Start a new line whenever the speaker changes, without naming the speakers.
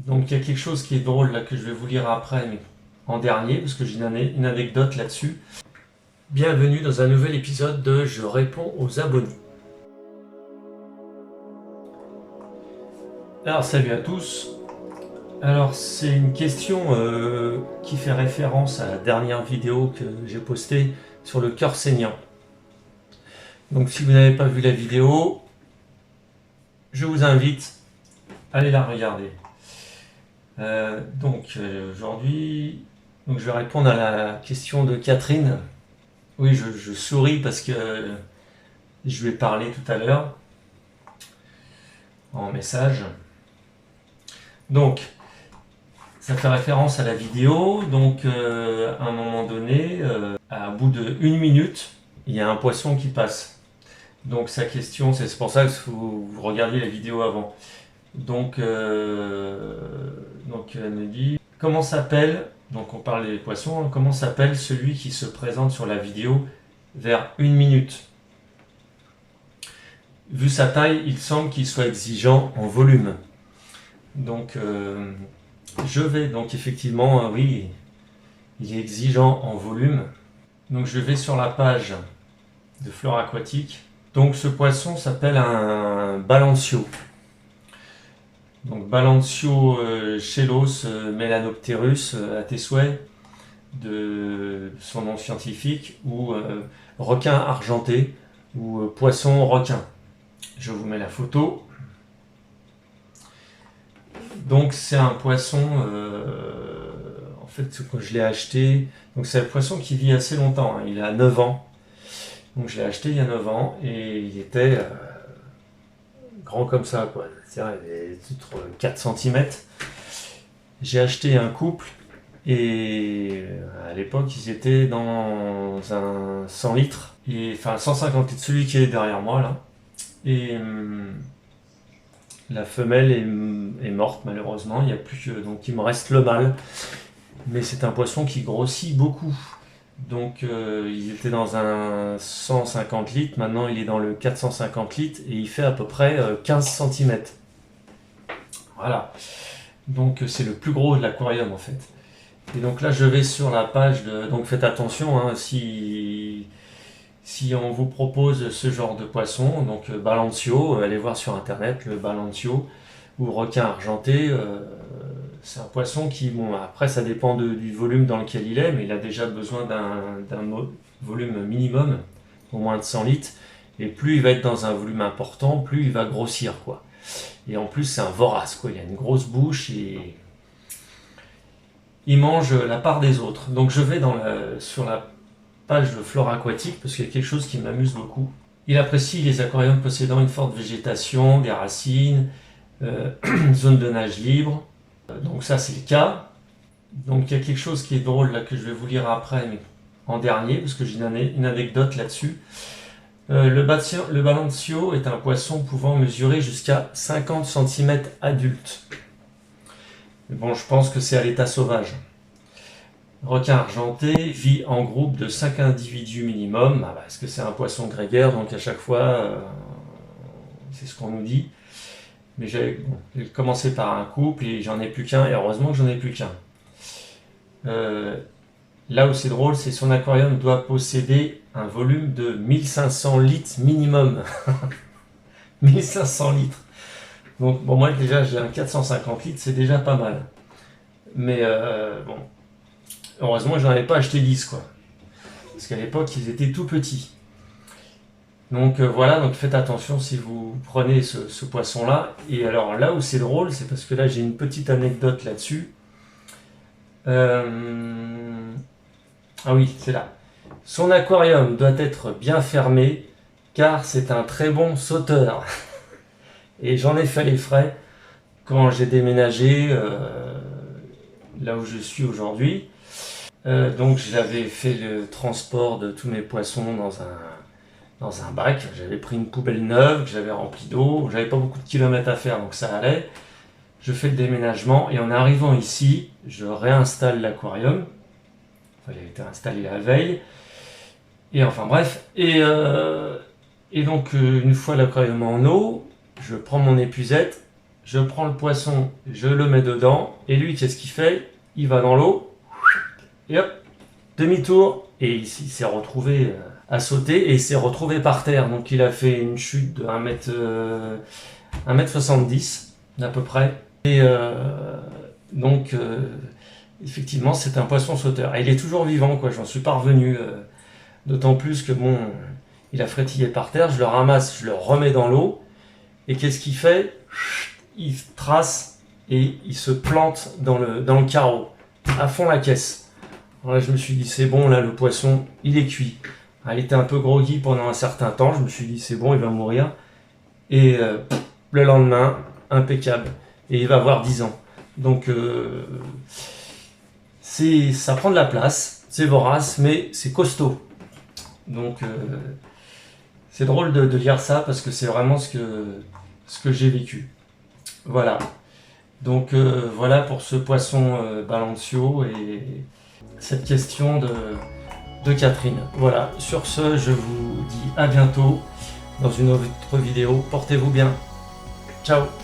Donc il y a quelque chose qui est drôle là que je vais vous lire après, mais en dernier, parce que j'ai une anecdote là-dessus. Bienvenue dans un nouvel épisode de Je réponds aux abonnés. Alors salut à tous. Alors c'est une question qui fait référence à la dernière vidéo que j'ai postée sur le cœur saignant. Donc si vous n'avez pas vu la vidéo, je vous invite à aller la regarder. Aujourd'hui, je vais répondre à la question de Catherine. Oui, je souris parce que je lui ai parlé tout à l'heure en message. Donc, ça fait référence à la vidéo. Donc, à un moment donné, à bout de 1 minute, il y a un poisson qui passe. Donc, sa question, c'est pour ça que vous regardiez la vidéo avant. Donc, elle me dit comment s'appelle, donc on parle des poissons, comment s'appelle celui qui se présente sur la vidéo vers 1 minute. Vu sa taille, il semble qu'il soit exigeant en volume. Donc, je vais donc effectivement, oui, il est exigeant en volume. Donc, je vais sur la page de Flore Aquatique. Donc, ce poisson s'appelle un balancio. Donc, balancio chelos melanopterus à tes souhaits, de son nom scientifique, ou requin argenté, ou poisson requin. Je vous mets la photo. Donc c'est un poisson, en fait quand je l'ai acheté, donc c'est un poisson qui vit assez longtemps, hein, il a 9 ans. Donc je l'ai acheté il y a 9 ans et il était grand comme ça, quoi. C'est-à-dire il avait peut-être 4 cm. J'ai acheté un couple et à l'époque ils étaient dans un 100 litres, enfin 150 litres, celui qui est derrière moi là. Et la femelle est morte malheureusement, il y a plus que, donc il me reste le mâle. Mais c'est un poisson qui grossit beaucoup. Donc il était dans un 150 litres, maintenant il est dans le 450 litres et il fait à peu près 15 cm. Voilà. Donc c'est le plus gros de l'aquarium en fait. Et donc là je vais sur la page de... Donc faites attention, hein, si on vous propose ce genre de poisson, donc balancio, allez voir sur internet le balancio ou requin argenté, c'est un poisson qui, bon, après ça dépend du volume dans lequel il est, mais il a déjà besoin d'un volume minimum, au moins de 100 litres, et plus il va être dans un volume important, plus il va grossir, quoi. Et en plus c'est un vorace, quoi. Il a une grosse bouche et il mange la part des autres. Donc je vais sur la page de Flore Aquatique parce qu'il y a quelque chose qui m'amuse beaucoup. Il apprécie les aquariums possédant une forte végétation, des racines, une zone de nage libre. Donc ça c'est le cas. Donc il y a quelque chose qui est drôle là que je vais vous lire après, mais en dernier, parce que j'ai une anecdote là-dessus. Le balancio est un poisson pouvant mesurer jusqu'à 50 cm adulte. Mais bon, je pense que c'est à l'état sauvage. Requin argenté vit en groupe de 5 individus minimum, parce que c'est un poisson grégaire, donc à chaque fois, c'est ce qu'on nous dit. Mais j'ai commencé par un couple et j'en ai plus qu'un, et heureusement que j'en ai plus qu'un. Là où c'est drôle, c'est son aquarium doit posséder un volume de 1500 litres minimum. 1500 litres. Donc bon, moi déjà j'ai un 450 litres, c'est déjà pas mal. Mais bon, heureusement que j'en avais pas acheté 10, quoi. Parce qu'à l'époque ils étaient tout petits. Donc voilà, donc faites attention si vous prenez ce poisson-là. Et alors là où c'est drôle, c'est parce que là j'ai une petite anecdote là-dessus. Ah oui, c'est là. Son aquarium doit être bien fermé car c'est un très bon sauteur. Et j'en ai fait les frais quand j'ai déménagé là où je suis aujourd'hui. Donc j'avais fait le transport de tous mes poissons dans un bac. J'avais pris une poubelle neuve que j'avais remplie d'eau. J'avais pas beaucoup de kilomètres à faire, donc ça allait. Je fais le déménagement et en arrivant ici, je réinstalle l'aquarium. Enfin, il avait été installé la veille. Et enfin bref. Et donc une fois l'aquarium en eau, je prends mon épuisette je prends le poisson, je le mets dedans, et lui, qu'est-ce qu'il fait? Il va dans l'eau, et hop, demi-tour, et il s'est retrouvé à sauter, et il s'est retrouvé par terre. Donc il a fait une chute de 1m70 à peu près. Et donc effectivement, c'est un poisson sauteur. Et il est toujours vivant, quoi. J'en suis pas revenu. D'autant plus que bon, il a frétillé par terre. Je le ramasse, je le remets dans l'eau. Et qu'est-ce qu'il fait? Il trace et il se plante dans le carreau, à fond la caisse. Alors là, je me suis dit, c'est bon, là, le poisson, il est cuit. Il était un peu groggy pendant un certain temps. Je me suis dit, c'est bon, il va mourir. Et le lendemain, impeccable. Et il va avoir 10 ans. Donc, ça prend de la place, c'est vorace, mais c'est costaud. Donc, c'est drôle de lire ça parce que c'est vraiment ce que j'ai vécu. Voilà. Donc, voilà pour ce poisson Balancio et cette question de Catherine. Voilà. Sur ce, je vous dis à bientôt dans une autre vidéo. Portez-vous bien. Ciao.